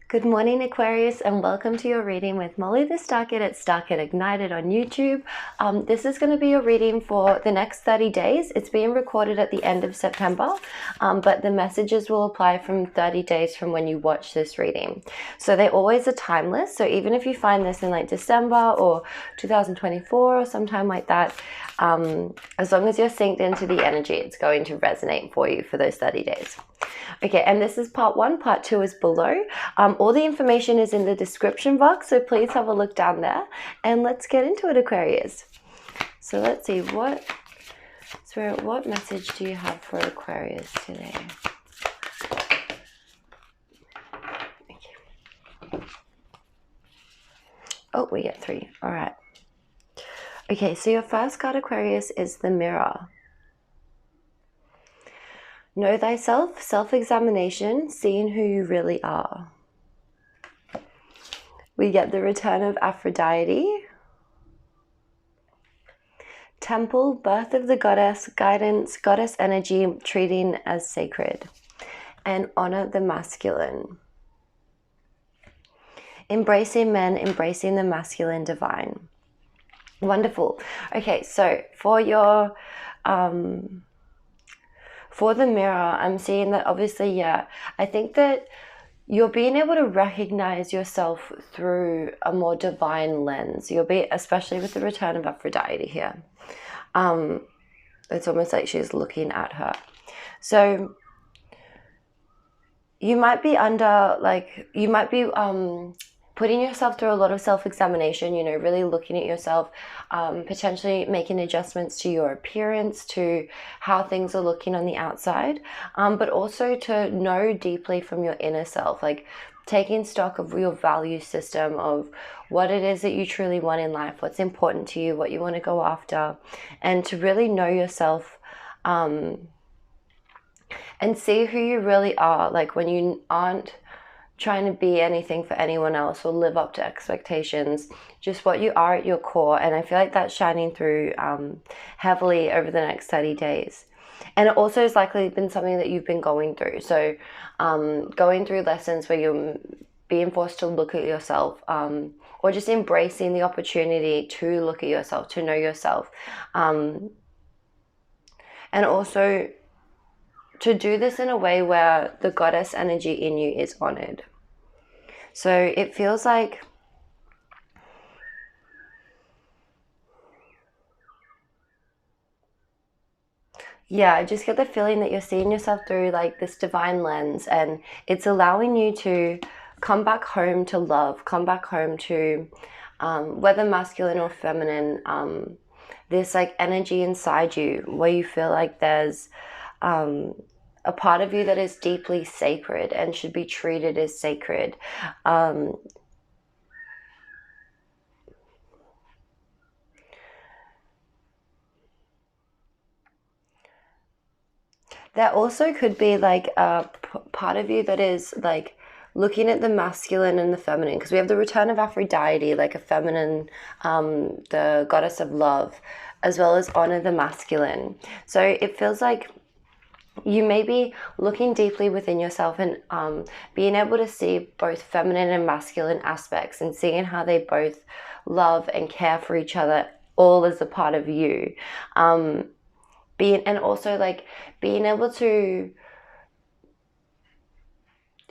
Good morning, Aquarius, and welcome to your reading with Molly the Starkid at Starkidignited on YouTube. This is going to be your reading for the next 30 days. It's being recorded at the end of September, but the messages will apply from 30 days from when you watch this reading. So they always are timeless. So even if you find this in like December or 2024 or sometime like that, as long as you're synced into the energy, it's going to resonate for you for those 30 days. Okay, and this is part 1. Part 2 is below. All the information is in the description box, so please have a look down there. And let's get into it, Aquarius. So let's see, Spirit, what message do you have for Aquarius today? Okay. Oh, we get 3. All right. Okay, so your first card, Aquarius, is the Mirror. Know thyself, self-examination, seeing who you really are. We get the return of Aphrodite. Temple, birth of the goddess, guidance, goddess energy, treating as sacred. And honor the masculine. Embracing men, embracing the masculine divine. Wonderful. Okay, so for your... for the Mirror, I'm seeing that obviously, yeah, I think that you're being able to recognize yourself through a more divine lens. You'll be, especially with the return of Aphrodite here. It's almost like she's looking at her. So you might be putting yourself through a lot of self-examination, you know, really looking at yourself, potentially making adjustments to your appearance, to how things are looking on the outside, but also to know deeply from your inner self, like taking stock of your value system, of what it is that you truly want in life, what's important to you, what you want to go after, and to really know yourself, and see who you really are, like when you aren't trying to be anything for anyone else or live up to expectations, just what you are at your core. And I feel like that's shining through heavily over the next 30 days. And it also has likely been something that you've been going through. So going through lessons where you're being forced to look at yourself, or just embracing the opportunity to look at yourself, to know yourself. And also to do this in a way where the goddess energy in you is honored. So it feels like, yeah, I just get the feeling that you're seeing yourself through like this divine lens, and it's allowing you to come back home to love, come back home to whether masculine or feminine, this like energy inside you where you feel like there's a part of you that is deeply sacred and should be treated as sacred. There also could be like a part of you that is like looking at the masculine and the feminine, because we have the return of Aphrodite, like a feminine, the goddess of love, as well as honor the masculine. So it feels like you may be looking deeply within yourself and being able to see both feminine and masculine aspects, and seeing how they both love and care for each other, all as a part of you. And also like being able to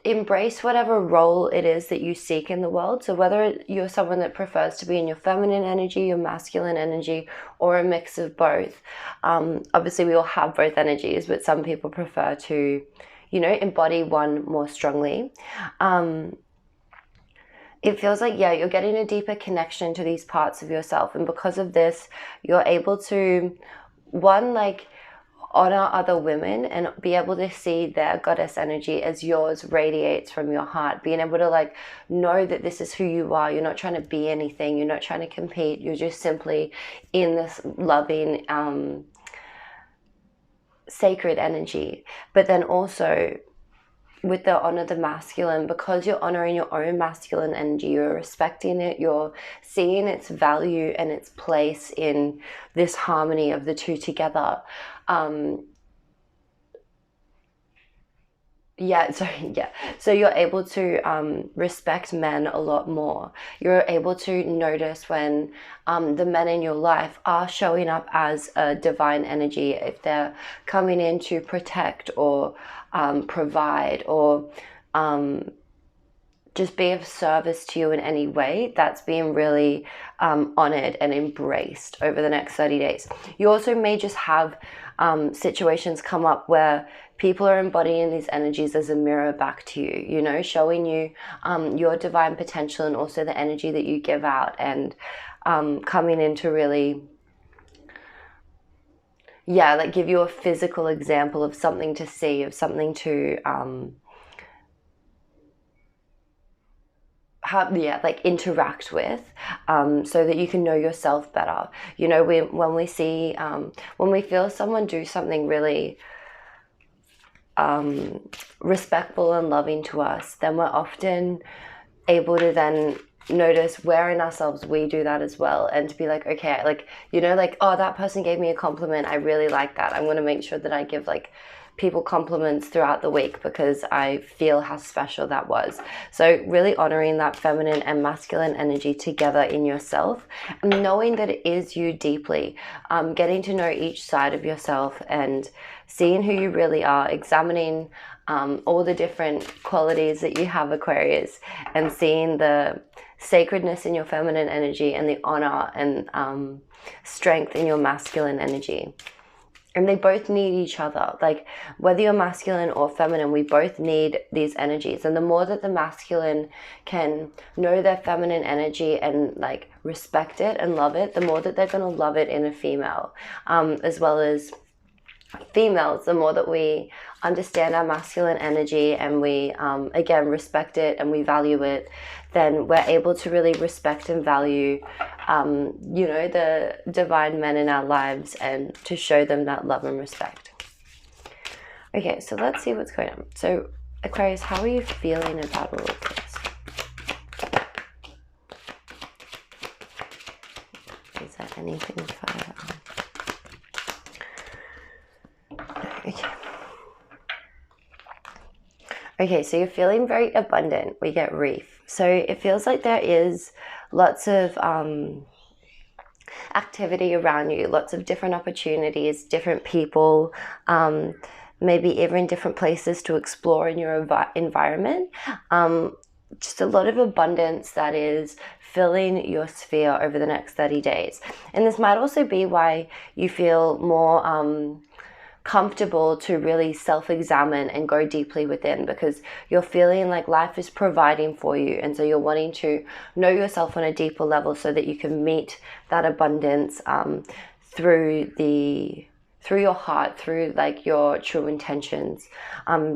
embrace whatever role it is that you seek in the world. So whether you're someone that prefers to be in your feminine energy, your masculine energy, or a mix of both. Obviously we all have both energies, but some people prefer to, you know, embody one more strongly. It feels like, yeah, you're getting a deeper connection to these parts of yourself. And because of this, you're able to, one, like honor other women and be able to see their goddess energy as yours radiates from your heart, being able to like know that this is who you are. You're not trying to be anything, you're not trying to compete, you're just simply in this loving sacred energy. But then also with the honor the masculine, because you're honoring your own masculine energy, you're respecting it, you're seeing its value and its place in this harmony of the two together. Yeah, so yeah, so you're able to respect men a lot more. You're able to notice when the men in your life are showing up as a divine energy, if they're coming in to protect or provide or just be of service to you in any way. That's being really honored and embraced over the next 30 days. You also may just have situations come up where people are embodying these energies as a mirror back to you, you know, showing you your divine potential and also the energy that you give out, and coming in to really, yeah, like give you a physical example of something to see, of something to yeah, like interact with, so that you can know yourself better. You know, when we see when we feel someone do something really respectful and loving to us, then we're often able to then notice where in ourselves we do that as well, and to be like, okay, like, you know, like, oh, that person gave me a compliment, I really like that, I'm going to make sure that I give like people compliments throughout the week because I feel how special that was. So really honoring that feminine and masculine energy together in yourself, and knowing that it is you deeply, getting to know each side of yourself and seeing who you really are, examining all the different qualities that you have, Aquarius, and seeing the sacredness in your feminine energy and the honor and strength in your masculine energy. And they both need each other. Like, whether you're masculine or feminine, we both need these energies. And the more that the masculine can know their feminine energy and like respect it and love it, the more that they're going to love it in a female, as well as females. The more that we understand our masculine energy and we again respect it and we value it, then we're able to really respect and value you know, the divine men in our lives, and to show them that love and respect. Okay, so let's see what's going on. So Aquarius, how are you feeling about all of this? Is there anything further on? Okay. Okay, so you're feeling very abundant. We get reef. So it feels like there is lots of activity around you, lots of different opportunities, different people, maybe even different places to explore in your environment. Just a lot of abundance that is filling your sphere over the next 30 days. And this might also be why you feel more comfortable to really self-examine and go deeply within, because you're feeling like life is providing for you, and so you're wanting to know yourself on a deeper level so that you can meet that abundance through your heart, through like your true intentions,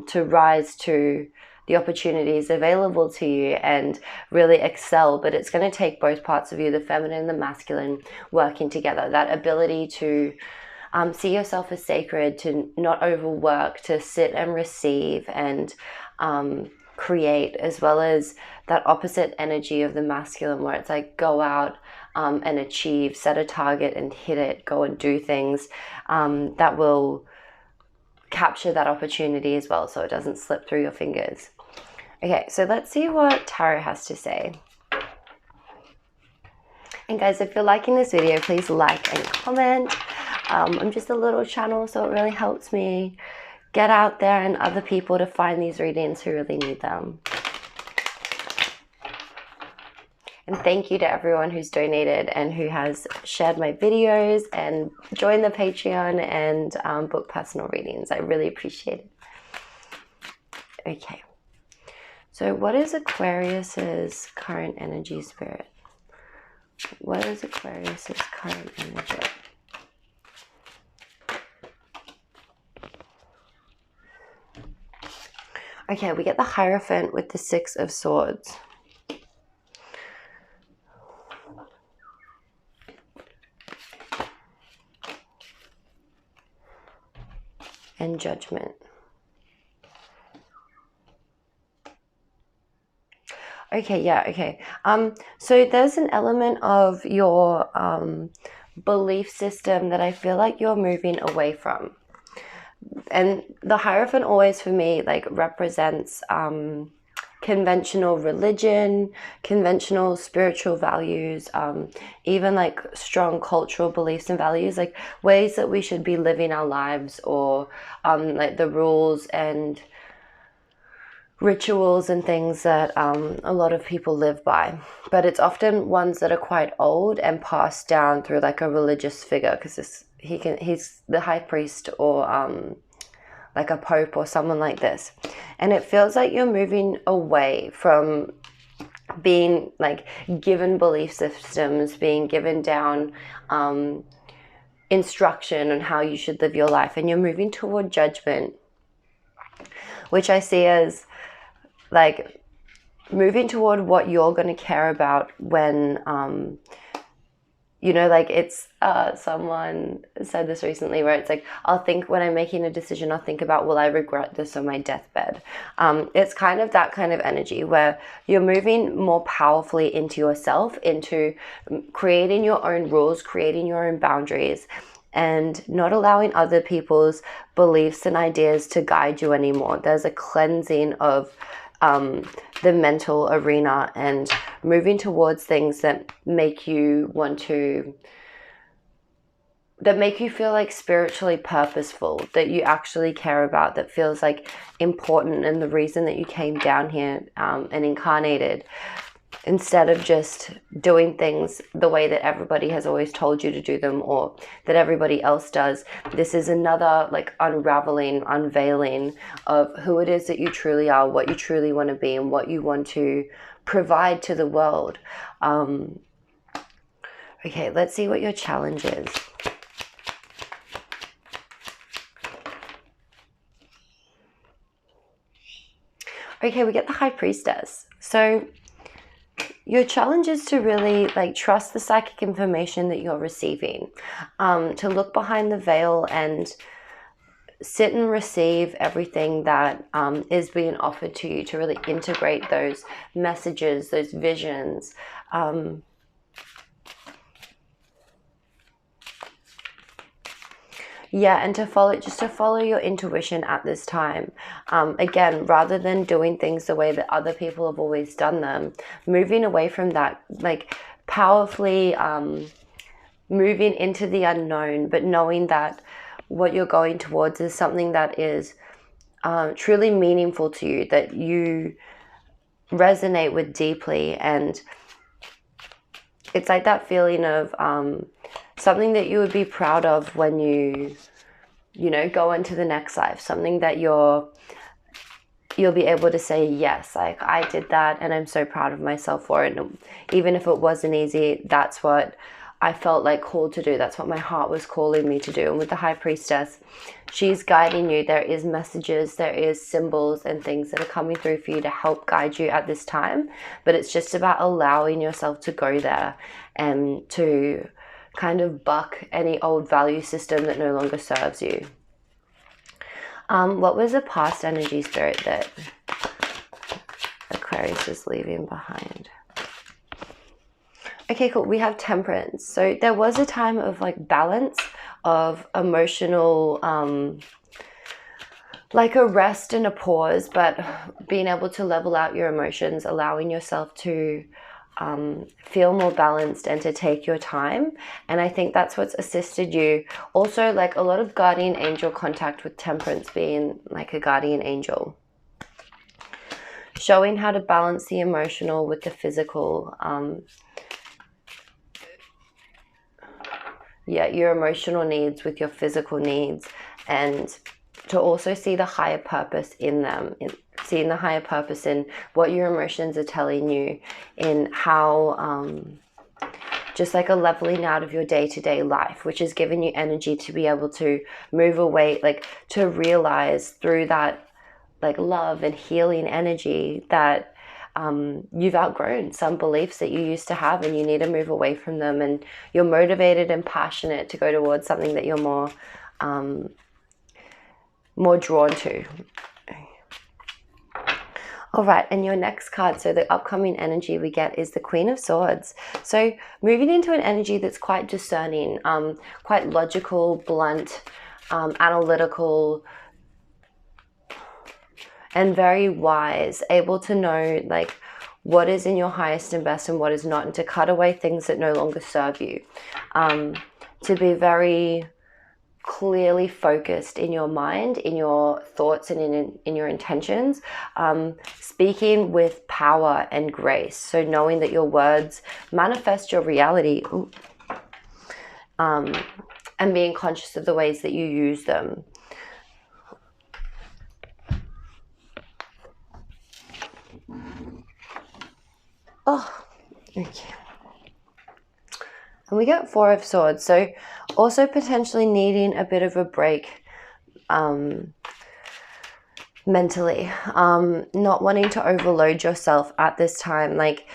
to rise to the opportunities available to you and really excel. But it's going to take both parts of you, the feminine and the masculine, working together. That ability to see yourself as sacred, to not overwork, to sit and receive and create, as well as that opposite energy of the masculine where it's like go out and achieve, set a target and hit it, go and do things that will capture that opportunity as well, so it doesn't slip through your fingers. Okay, so let's see what Tarot has to say. And guys, if you're liking this video, please like and comment. I'm just a little channel, so it really helps me get out there and other people to find these readings who really need them. And thank you to everyone who's donated and who has shared my videos and joined the Patreon and booked personal readings. I really appreciate it. Okay. So what is Aquarius's current energy, spirit? What is Aquarius's current energy? Okay, we get the Hierophant with the Six of Swords. And Judgment. Okay, yeah, okay. So there's an element of your belief system that I feel like you're moving away from. And the Hierophant always for me like represents conventional religion, conventional spiritual values, even like strong cultural beliefs and values, like ways that we should be living our lives, or like the rules and rituals and things that a lot of people live by. But it's often ones that are quite old and passed down through like a religious figure, because he's the high priest, or like a pope or someone like this. And it feels like you're moving away from being like given belief systems, being given down instruction on how you should live your life, and you're moving toward judgment, which I see as like moving toward what you're going to care about when you know, like it's someone said this recently, where it's like, I'll think when I'm making a decision, I'll think about, will I regret this on my deathbed? It's kind of that kind of energy where you're moving more powerfully into yourself, into creating your own rules, creating your own boundaries, and not allowing other people's beliefs and ideas to guide you anymore. There's a cleansing of the mental arena, and moving towards things that make you want to, that make you feel like spiritually purposeful, that you actually care about, that feels like important and the reason that you came down here and incarnated, instead of just doing things the way that everybody has always told you to do them, or that everybody else does. This is another like unraveling, unveiling of who it is that you truly are, what you truly want to be, and what you want to provide to the world. Okay, let's see what your challenge is. Okay, we get the High Priestess. So your challenge is to really like trust the psychic information that you're receiving, to look behind the veil and sit and receive everything that is being offered to you, to really integrate those messages, those visions. Yeah, and to follow your intuition at this time. Again, rather than doing things the way that other people have always done them, moving away from that, like powerfully moving into the unknown, but knowing that what you're going towards is something that is truly meaningful to you, that you resonate with deeply. And it's like that feeling of something that you would be proud of when you know, go into the next life, something that you'll be able to say, yes, like I did that and I'm so proud of myself for it. And even if it wasn't easy, that's what I felt like called to do. That's what my heart was calling me to do. And with the High Priestess, she's guiding you. There is messages, there is symbols and things that are coming through for you to help guide you at this time. But it's just about allowing yourself to go there and to kind of buck any old value system that no longer serves you. What was a past energy spirit that Aquarius is leaving behind? Okay, cool. We have Temperance. So there was a time of like balance, of emotional, like a rest and a pause, but being able to level out your emotions, allowing yourself to feel more balanced and to take your time. And I think that's what's assisted you. Also, like a lot of guardian angel contact, with Temperance being like a guardian angel, showing how to balance the emotional with the physical. Your emotional needs with your physical needs, and to also see the higher purpose in them, seeing the higher purpose in what your emotions are telling you, in how just like a leveling out of your day-to-day life, which is giving you energy to be able to move away, like to realize through that like love and healing energy that you've outgrown some beliefs that you used to have, and you need to move away from them, and you're motivated and passionate to go towards something that you're more drawn to. All right, and your next card, so the upcoming energy we get is the Queen of Swords. So moving into an energy that's quite discerning, quite logical, blunt, analytical, and very wise, able to know like what is in your highest and best and what is not, and to cut away things that no longer serve you. To be very clearly focused in your mind, in your thoughts, and in your intentions, speaking with power and grace. So knowing that your words manifest your reality, and being conscious of the ways that you use them. Oh, okay. And we get Four of Swords. So also potentially needing a bit of a break mentally, not wanting to overload yourself at this time. Like,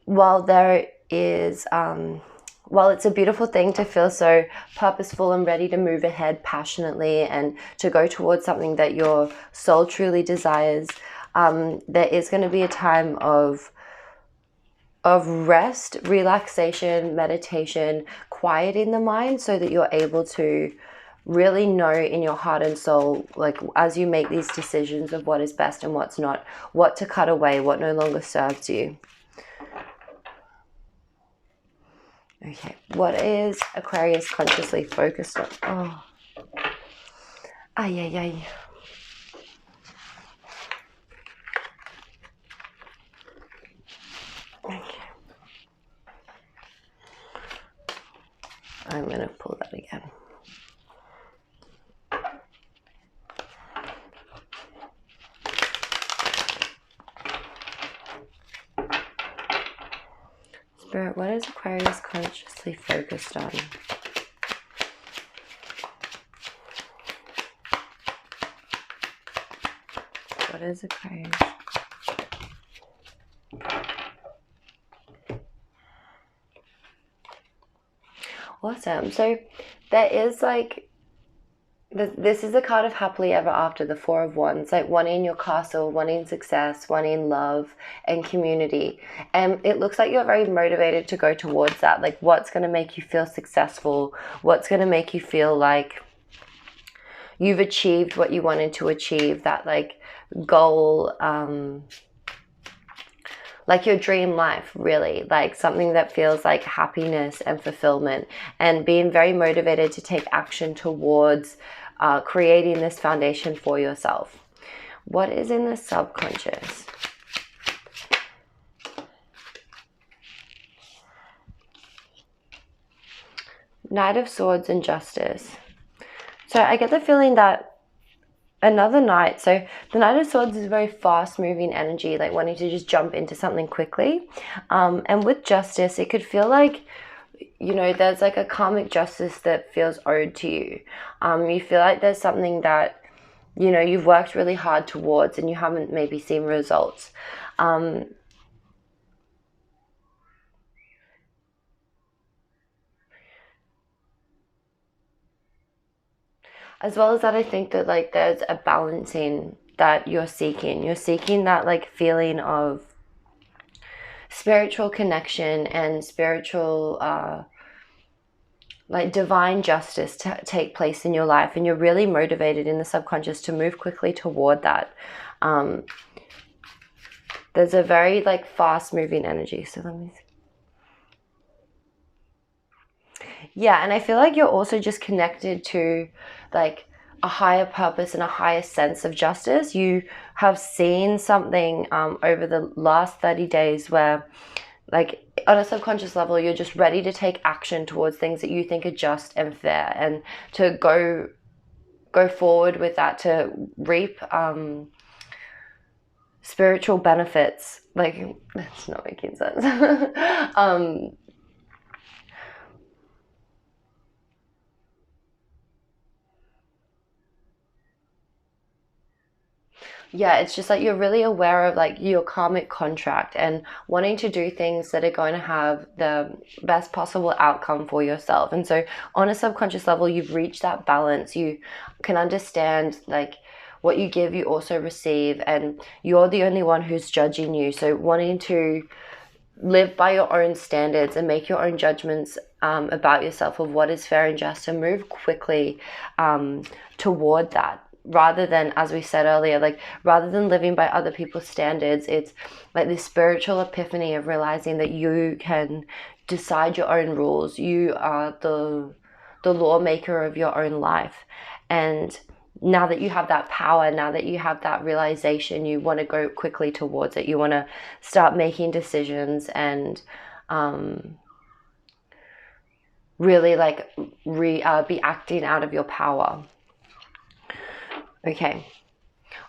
while there is, while it's a beautiful thing to feel so purposeful and ready to move ahead passionately and to go towards something that your soul truly desires, there is going to be a time of rest, relaxation, meditation, quieting the mind, so that you're able to really know in your heart and soul, like as you make these decisions of what is best and what's not, what to cut away, what no longer serves you. Okay, what is Aquarius consciously focused on? Oh, ay, ay, ay. Okay. I'm going to pull that again. Spirit, what is Aquarius consciously focused on? What is Aquarius? Awesome. So there is like, this is a card of happily ever after, the Four of Wands, like wanting your castle, wanting success, wanting love and community. And it looks like you're very motivated to go towards that. Like, what's going to make you feel successful? What's going to make you feel like you've achieved what you wanted to achieve? That like goal, like your dream life, really, like something that feels like happiness and fulfillment, and being very motivated to take action towards creating this foundation for yourself. What is in the subconscious? Knight of Swords and Justice. So I get the feeling that another Knight, so the Knight of Swords is a very fast moving energy, like wanting to just jump into something quickly. And with Justice, it could feel like, you know, there's like a karmic justice that feels owed to you. You feel like there's something that, you know, you've worked really hard towards and you haven't maybe seen results. As well as that, I think that like there's a balancing that you're seeking. You're seeking that like feeling of spiritual connection and spiritual like divine justice to take place in your life, and you're really motivated in the subconscious to move quickly toward that. There's a very like fast moving energy. So let me see. Yeah, and I feel like you're also just connected to like a higher purpose and a higher sense of justice. You have seen something over the last 30 days where, like, on a subconscious level, you're just ready to take action towards things that you think are just and fair, and to go forward with that, to reap spiritual benefits. Like, that's not making sense. Yeah, it's just like you're really aware of like your karmic contract and wanting to do things that are going to have the best possible outcome for yourself. And so on a subconscious level, you've reached that balance. You can understand like what you give, you also receive, and you're the only one who's judging you. So wanting to live by your own standards and make your own judgments about yourself of what is fair and just, and move quickly toward that, rather than, as we said earlier, like rather than living by other people's standards. It's like this spiritual epiphany of realizing that you can decide your own rules. You are the lawmaker of your own life. And now that you have that power, now that you have that realization, you want to go quickly towards it. You want to start making decisions and really like be acting out of your power. Okay.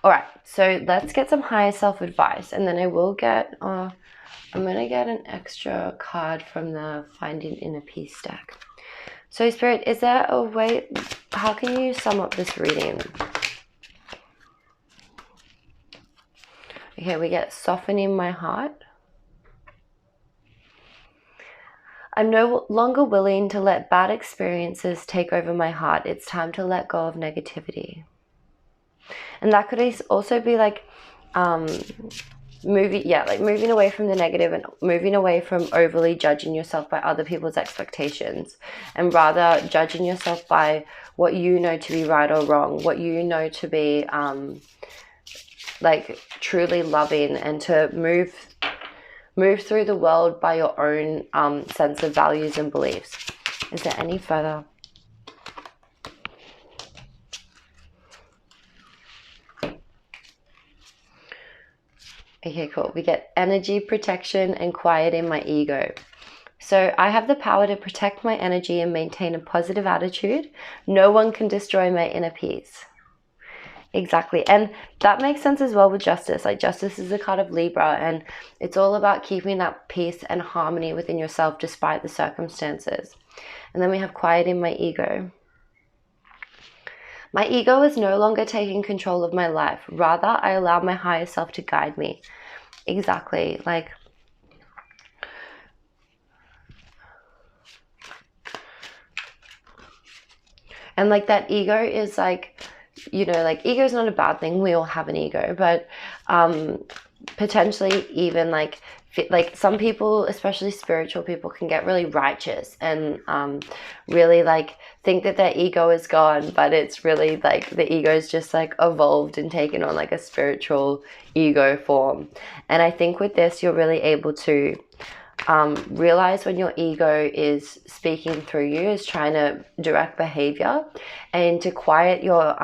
All right. So let's get some higher self advice, and then I will get, I'm going to get an extra card from the Finding Inner Peace deck. So Spirit, is there a way, how can you sum up this reading? Okay, we get softening my heart. I'm no longer willing to let bad experiences take over my heart. It's time to let go of negativity. And that could also be like moving away from the negative and moving away from overly judging yourself by other people's expectations, and rather judging yourself by what you know to be right or wrong, what you know to be like truly loving, and to move through the world by your own sense of values and beliefs. Is there any further? Okay, cool. We get energy protection and quieting my ego. So I have the power to protect my energy and maintain a positive attitude. No one can destroy my inner peace. Exactly. And that makes sense as well with justice. Like justice is a card of Libra, and it's all about keeping that peace and harmony within yourself despite the circumstances. And then we have quieting my ego. My ego is no longer taking control of my life. Rather, I allow my higher self to guide me. Exactly. Like, and like that ego is like, you know, like ego is not a bad thing. We all have an ego, but potentially even like some people, especially spiritual people, can get really righteous and really like think that their ego is gone, but it's really like the ego is just like evolved and taken on like a spiritual ego form. And I think with this, you're really able to realize when your ego is speaking through you, is trying to direct behavior, and to quiet your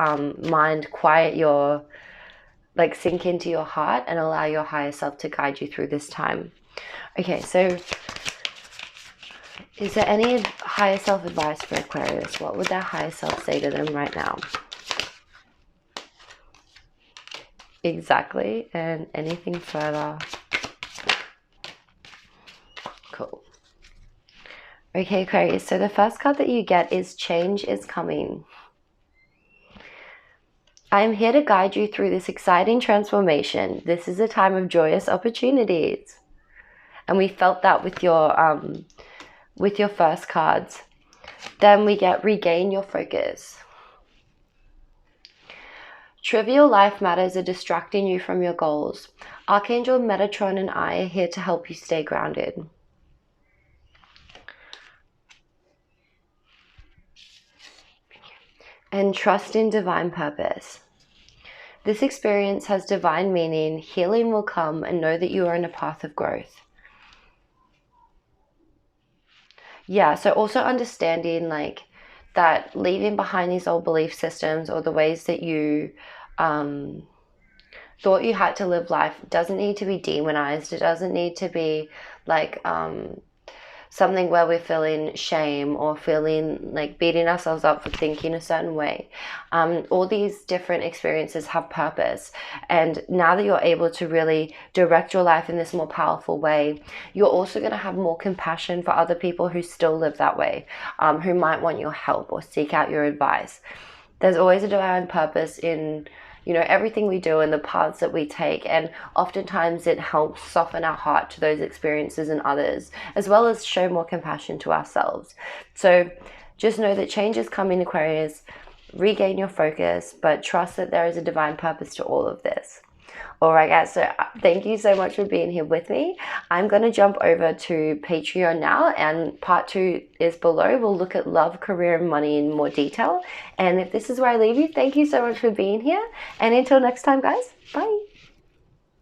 mind, quiet your, like sink into your heart and allow your higher self to guide you through this time. Okay, so is there any higher self advice for Aquarius? What would their higher self say to them right now? Exactly. And anything further? Cool. Okay, Aquarius, so the first card that you get is Change is Coming. I am here to guide you through this exciting transformation. This is a time of joyous opportunities. And we felt that with your first cards. Then we get Regain Your Focus. Trivial life matters are distracting you from your goals. Archangel Metatron and I are here to help you stay grounded. And trust in divine purpose. This experience has divine meaning, healing will come, and know that you are in a path of growth. Yeah, so also understanding like that leaving behind these old belief systems or the ways that you thought you had to live life doesn't need to be demonized. It doesn't need to be like something where we're feeling shame or feeling like beating ourselves up for thinking a certain way. All these different experiences have purpose. And now that you're able to really direct your life in this more powerful way, you're also going to have more compassion for other people who still live that way, who might want your help or seek out your advice. There's always a divine purpose in, you know, everything we do and the paths that we take. And oftentimes it helps soften our heart to those experiences and others, as well as show more compassion to ourselves. So just know that change is coming, Aquarius. Regain your focus, but trust that there is a divine purpose to all of this. All right, guys, so thank you so much for being here with me. I'm going to jump over to Patreon now, and part 2 is below. We'll look at love, career, and money in more detail. And if this is where I leave you, thank you so much for being here. And until next time, guys, bye.